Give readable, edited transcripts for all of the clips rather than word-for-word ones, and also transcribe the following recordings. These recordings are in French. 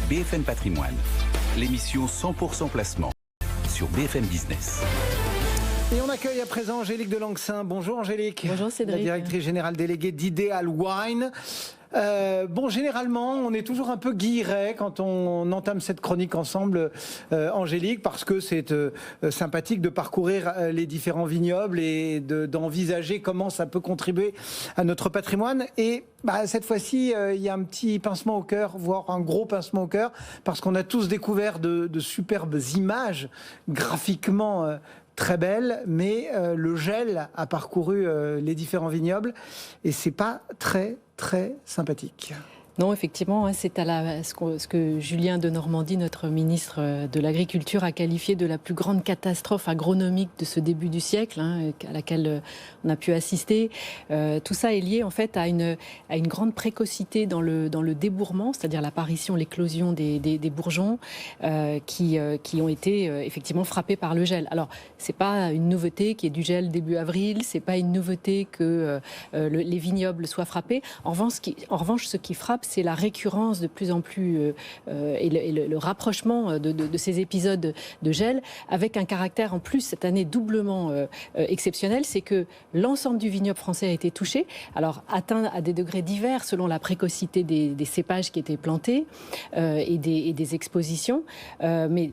BFM Patrimoine, l'émission 100% placement sur BFM Business. Et on accueille à présent Angélique de Langsin. Bonjour Angélique. Bonjour Cédric. La directrice générale déléguée d'Ideal Wine. Généralement, on est toujours un peu guilleret quand on entame cette chronique ensemble, Angélique, parce que c'est sympathique de parcourir les différents vignobles et d'envisager comment ça peut contribuer à notre patrimoine. Et cette fois-ci, il y a un petit pincement au cœur, voire un gros pincement au cœur, parce qu'on a tous découvert de superbes images graphiquement très belle, mais le gel a parcouru les différents vignobles et c'est pas très sympathique. Non, effectivement, c'est ce que Julien de Normandie, notre ministre de l'Agriculture, a qualifié de la plus grande catastrophe agronomique de ce début du siècle, à laquelle on a pu assister. Tout ça est lié en fait à une grande précocité dans le débourrement, c'est-à-dire l'apparition, l'éclosion des bourgeons qui ont été effectivement frappés par le gel. Alors, c'est pas une nouveauté qu'il y ait du gel début avril, c'est pas une nouveauté que les vignobles soient frappés. En revanche, ce qui frappe, c'est la récurrence de plus en plus et le rapprochement de ces épisodes de gel, avec un caractère en plus cette année doublement exceptionnel, c'est que l'ensemble du vignoble français a été touché, alors atteint à des degrés divers selon la précocité des cépages qui étaient plantés et des expositions, mais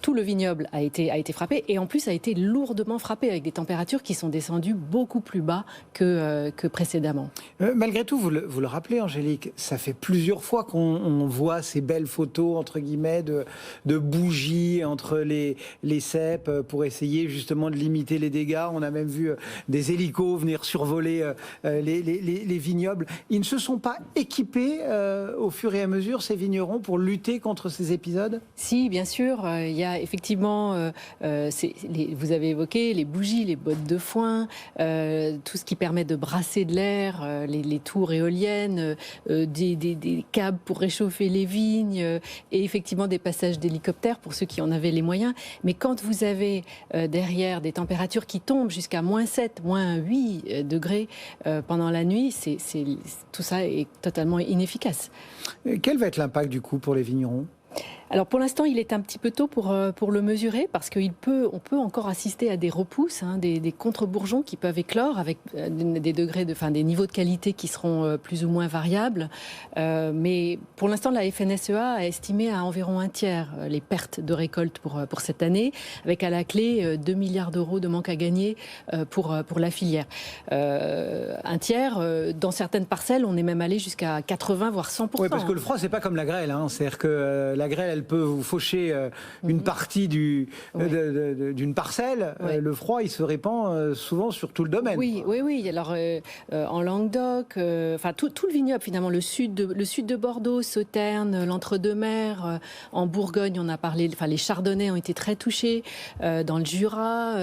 tout le vignoble a été frappé et en plus a été lourdement frappé avec des températures qui sont descendues beaucoup plus bas que précédemment. Malgré tout, vous le rappelez Angélique, ça fait plusieurs fois qu'on voit ces belles photos entre guillemets de bougies entre les cèpes pour essayer justement de limiter les dégâts. On a même vu des hélicos venir survoler les vignobles. Ils ne se sont pas équipés au fur et à mesure, ces vignerons, pour lutter contre ces épisodes? Si, bien sûr. Il y a effectivement, vous avez évoqué les bougies, les bottes de foin, tout ce qui permet de brasser de l'air, les tours éoliennes, des câbles pour réchauffer les vignes et effectivement des passages d'hélicoptères pour ceux qui en avaient les moyens. Mais quand vous avez derrière des températures qui tombent jusqu'à -7, -8 degrés pendant la nuit, tout ça est totalement inefficace. Quel va être l'impact du coup pour les vignerons ? Alors pour l'instant, il est un petit peu tôt pour le mesurer parce qu'on peut encore assister à des repousses, des contre-bourgeons qui peuvent éclore avec des niveaux de qualité qui seront plus ou moins variables. Mais pour l'instant, la FNSEA a estimé à environ un tiers les pertes de récolte pour cette année, avec à la clé 2 milliards d'euros de manque à gagner pour la filière. Un tiers, dans certaines parcelles, on est même allé jusqu'à 80 voire 100%. Oui, parce que le froid, c'est pas comme la grêle. C'est-à-dire que la grêle, elle peut vous faucher une partie d'une parcelle. Ouais. Le froid, il se répand souvent sur tout le domaine. Oui. Alors, en Languedoc, tout le vignoble, finalement, le sud de Bordeaux, Sauternes, l'Entre-deux-Mers, en Bourgogne, on a parlé, les Chardonnays ont été très touchés, dans le Jura,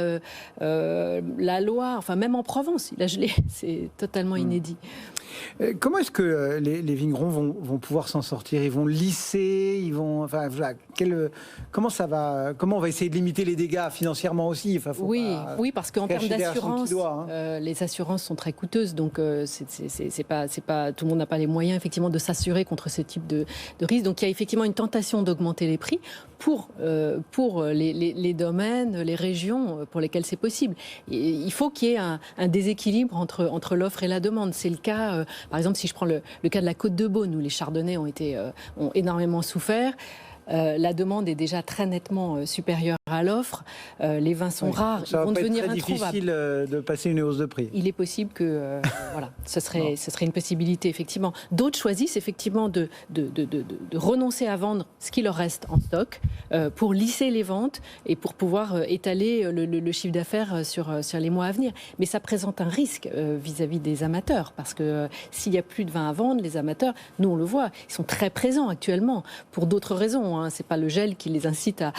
la Loire, même en Provence, il a gelé. C'est totalement inédit. Comment est-ce que les vignerons vont pouvoir s'en sortir? Ils vont lisser, comment on va essayer de limiter les dégâts financièrement aussi? Oui, parce qu'en termes d'assurance, les assurances sont très coûteuses, donc c'est pas tout le monde n'a pas les moyens effectivement de s'assurer contre ce type de risque. Donc il y a effectivement une tentation d'augmenter les prix pour les domaines, les régions pour lesquelles c'est possible. Il faut qu'il y ait un déséquilibre entre l'offre et la demande. C'est le cas, par exemple, si je prends le cas de la Côte de Beaune, où les Chardonnays ont énormément souffert. La demande est déjà très nettement supérieure à l'offre. Les vins sont rares, ils vont devenir introuvables. Ça va être très difficile de passer une hausse de prix. Il est possible que, ce serait une possibilité, effectivement. D'autres choisissent effectivement de renoncer à vendre ce qui leur reste en stock pour lisser les ventes et pour pouvoir étaler le chiffre d'affaires sur les mois à venir. Mais ça présente un risque vis-à-vis des amateurs, parce que s'il n'y a plus de vin à vendre, les amateurs, nous on le voit, ils sont très présents actuellement pour d'autres raisons. C'est pas le gel qui les incite à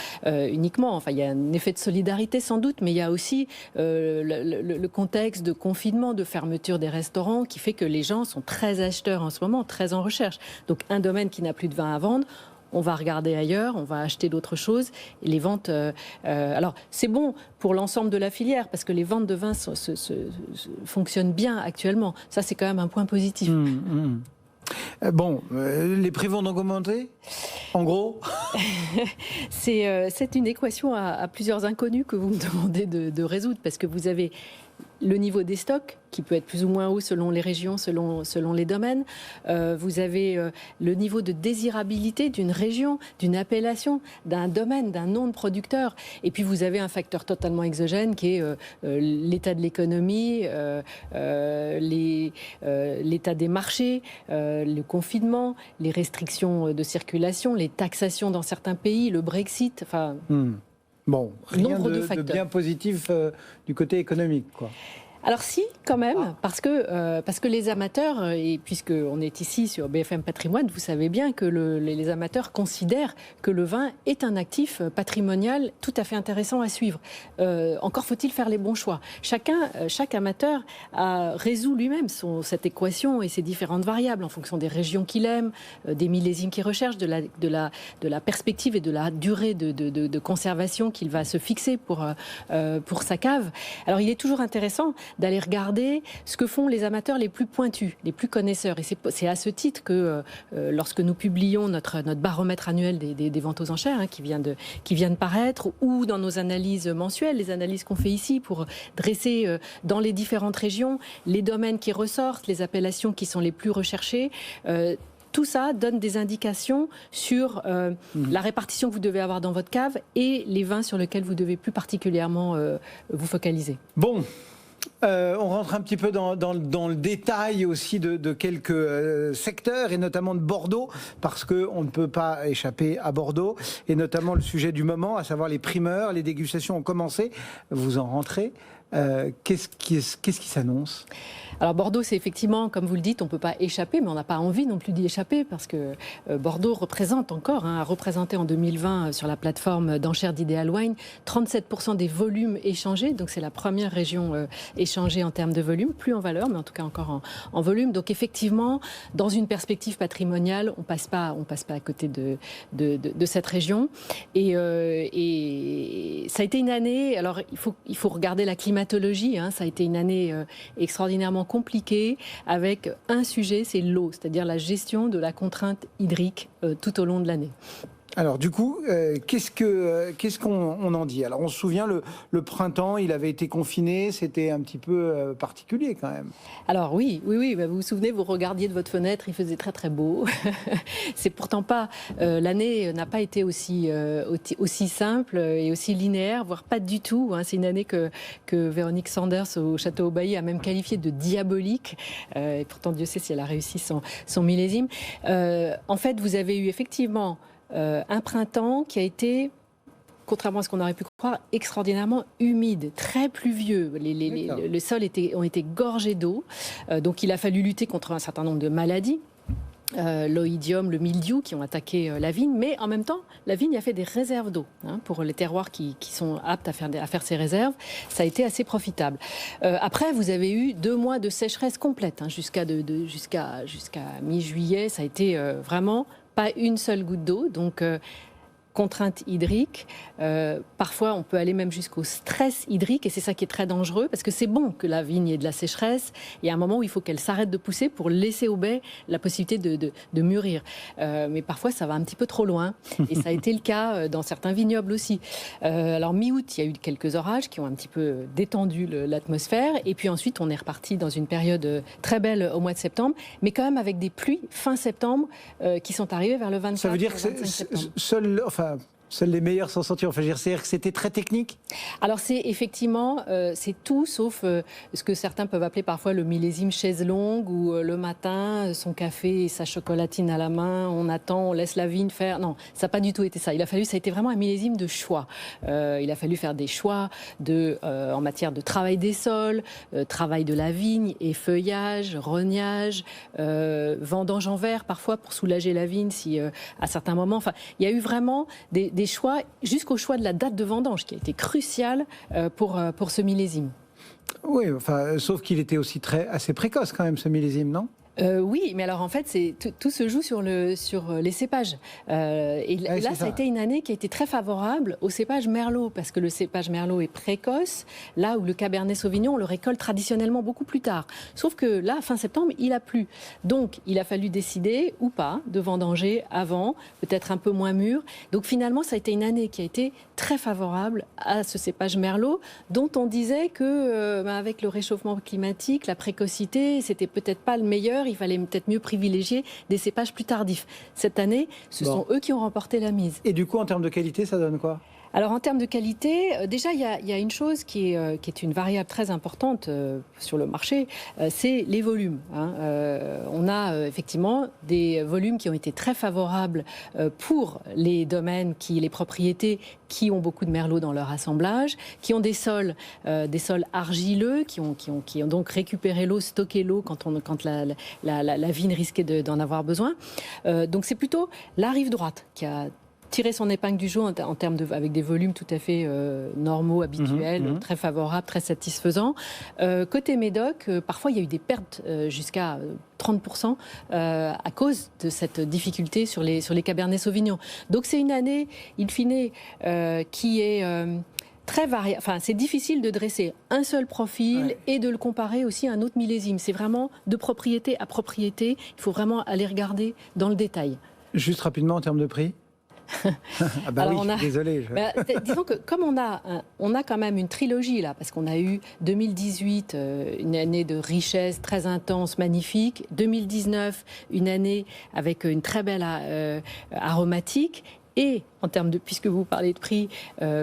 uniquement. Il y a un effet de solidarité sans doute, mais il y a aussi le contexte de confinement, de fermeture des restaurants qui fait que les gens sont très acheteurs en ce moment, très en recherche. Donc un domaine qui n'a plus de vin à vendre, on va regarder ailleurs, on va acheter d'autres choses. Et les ventes... alors, c'est bon pour l'ensemble de la filière, parce que les ventes de vin fonctionnent bien actuellement. Ça, c'est quand même un point positif. Les prix vont donc augmenter, en gros. C'est une équation à plusieurs inconnus que vous me demandez de résoudre, parce que vous avez le niveau des stocks, qui peut être plus ou moins haut selon les régions, selon les domaines. Vous avez le niveau de désirabilité d'une région, d'une appellation, d'un domaine, d'un nom de producteur. Et puis vous avez un facteur totalement exogène qui est l'état de l'économie, l'état des marchés, le confinement, les restrictions de circulation, les taxations dans certains pays, le Brexit, enfin... Bon, rien de bien positif du côté économique, quoi. Alors si, quand même, parce que les amateurs, et puisqu'on est ici sur BFM Patrimoine, vous savez bien que les amateurs considèrent que le vin est un actif patrimonial tout à fait intéressant à suivre. Encore faut-il faire les bons choix. Chaque amateur résout lui-même cette équation et ses différentes variables en fonction des régions qu'il aime, des millésimes qu'il recherche, de la perspective et de la durée de conservation qu'il va se fixer pour sa cave. Alors il est toujours intéressant d'aller regarder ce que font les amateurs les plus pointus, les plus connaisseurs. Et c'est à ce titre que lorsque nous publions notre baromètre annuel des ventes aux enchères, qui vient de paraître, ou dans nos analyses mensuelles, les analyses qu'on fait ici pour dresser dans les différentes régions les domaines qui ressortent, les appellations qui sont les plus recherchées, tout ça donne des indications sur la répartition que vous devez avoir dans votre cave et les vins sur lesquels vous devez plus particulièrement vous focaliser. Bon. On rentre un petit peu dans le détail aussi de quelques secteurs et notamment de Bordeaux, parce qu'on ne peut pas échapper à Bordeaux, et notamment le sujet du moment, à savoir les primeurs. Les dégustations ont commencé, vous en rentrez. Qu'est-ce qui s'annonce ? Alors Bordeaux, c'est effectivement, comme vous le dites, on ne peut pas échapper, mais on n'a pas envie non plus d'y échapper, parce que Bordeaux représente encore, a représenté en 2020 sur la plateforme d'enchères d'Ideal Wine 37% des volumes échangés, donc c'est la première région échangée en termes de volume, plus en valeur, mais en tout cas encore en volume. Donc effectivement, dans une perspective patrimoniale, on passe pas à côté de cette région. Et ça a été une année, alors il faut regarder la climatologie, ça a été une année extraordinairement compliqué avec un sujet, c'est l'eau, c'est-à-dire la gestion de la contrainte hydrique tout au long de l'année. Alors du coup, qu'est-ce qu'on en dit ? Alors on se souvient, le printemps, il avait été confiné, c'était un petit peu particulier quand même. Alors oui, vous vous souvenez, vous regardiez de votre fenêtre, il faisait très très beau. C'est pourtant pas, l'année n'a pas été aussi simple et aussi linéaire, voire pas du tout. C'est une année que Véronique Sanders au Château Aubailly a même qualifiée de diabolique. Et pourtant Dieu sait si elle a réussi son millésime. En fait, vous avez eu effectivement un printemps qui a été, contrairement à ce qu'on aurait pu croire, extraordinairement humide, très pluvieux. Les sols ont été gorgés d'eau, donc il a fallu lutter contre un certain nombre de maladies. L'oïdium, le mildiou qui ont attaqué la vigne, mais en même temps, la vigne a fait des réserves d'eau pour les terroirs qui sont aptes à faire ces réserves. Ça a été assez profitable. Après, vous avez eu 2 mois de sécheresse complète, jusqu'à mi-juillet. Ça a été vraiment pas une seule goutte d'eau, donc contrainte hydrique. Parfois, on peut aller même jusqu'au stress hydrique, et c'est ça qui est très dangereux, parce que c'est bon que la vigne ait de la sécheresse. Il y a un moment où il faut qu'elle s'arrête de pousser pour laisser au baies la possibilité de mûrir. Mais parfois, ça va un petit peu trop loin, et ça a été le cas dans certains vignobles aussi. Alors, mi-août, il y a eu quelques orages qui ont un petit peu détendu l'atmosphère, et puis ensuite, on est reparti dans une période très belle au mois de septembre, mais quand même avec des pluies fin septembre qui sont arrivées vers le 24 Ça veut dire que seuls les meilleurs s'en sortiront. C'est-à-dire que c'était très technique ? Alors c'est effectivement, c'est tout sauf ce que certains peuvent appeler parfois le millésime chaise longue, où le matin, son café et sa chocolatine à la main, on attend, on laisse la vigne faire. Non, ça n'a pas du tout été ça. Ça a été vraiment un millésime de choix. Il a fallu faire des choix en matière de travail des sols, travail de la vigne, effeuillage, rognage, vendange en verre parfois pour soulager la vigne si à certains moments. Enfin, il y a eu vraiment des choix, jusqu'au choix de la date de vendange, qui a été crucial pour ce millésime. Oui, sauf qu'il était aussi assez précoce quand même, ce millésime, non ? Oui, mais alors en fait, tout se joue sur les cépages. Là, ça a été une année qui a été très favorable au cépage Merlot, parce que le cépage Merlot est précoce, là où le Cabernet Sauvignon, on le récolte traditionnellement beaucoup plus tard. Sauf que là, fin septembre, il a plu. Donc, il a fallu décider, ou pas, de vendanger avant, peut-être un peu moins mûr. Donc finalement, ça a été une année qui a été très favorable à ce cépage Merlot, dont on disait que, avec le réchauffement climatique, la précocité, c'était peut-être pas le meilleur. Il fallait peut-être mieux privilégier des cépages plus tardifs. Cette année, ce sont eux qui ont remporté la mise. Et du coup, en termes de qualité, ça donne quoi ? Alors en termes de qualité, déjà il y a une chose qui est une variable très importante sur le marché, c'est les volumes. On a effectivement des volumes qui ont été très favorables pour les domaines, les propriétés qui ont beaucoup de merlot dans leur assemblage, qui ont des sols argileux, qui ont donc récupéré l'eau, stocké l'eau quand la vigne risquait d'en avoir besoin. Donc c'est plutôt la rive droite qui a tiré son épingle du jeu en termes avec des volumes tout à fait normaux, habituels, très favorables, très satisfaisants. Côté Médoc, parfois il y a eu des pertes jusqu'à 30% à cause de cette difficulté sur les Cabernets Sauvignon. Donc c'est une année, in fine, qui est très variable. Enfin, c'est difficile de dresser un seul profil et de le comparer aussi à un autre millésime. C'est vraiment de propriété à propriété. Il faut vraiment aller regarder dans le détail. Juste rapidement en termes de prix. Ah bah alors oui, désolé. Disons que comme on a quand même une trilogie là, parce qu'on a eu 2018, une année de richesse très intense, magnifique. 2019, une année avec une très belle aromatique. Et en termes de, puisque vous parlez de prix,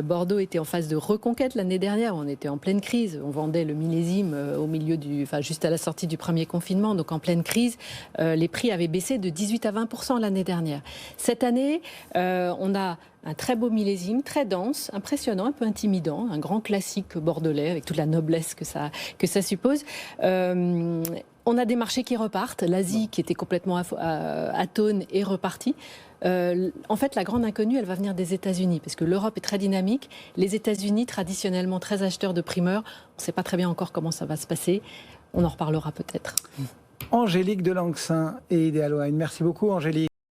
Bordeaux était en phase de reconquête l'année dernière. On était en pleine crise. On vendait le millésime juste à la sortie du premier confinement, donc en pleine crise. Les prix avaient baissé de 18 à 20% l'année dernière. Cette année, on a un très beau millésime, très dense, impressionnant, un peu intimidant, un grand classique bordelais avec toute la noblesse que ça suppose. On a des marchés qui repartent. L'Asie, qui était complètement atone, est repartie. En fait, la grande inconnue, elle va venir des États-Unis, parce que l'Europe est très dynamique. Les États-Unis, traditionnellement très acheteurs de primeurs, on ne sait pas très bien encore comment ça va se passer. On en reparlera peut-être. Angélique de Langsin et Ideal Wine. Merci beaucoup, Angélique.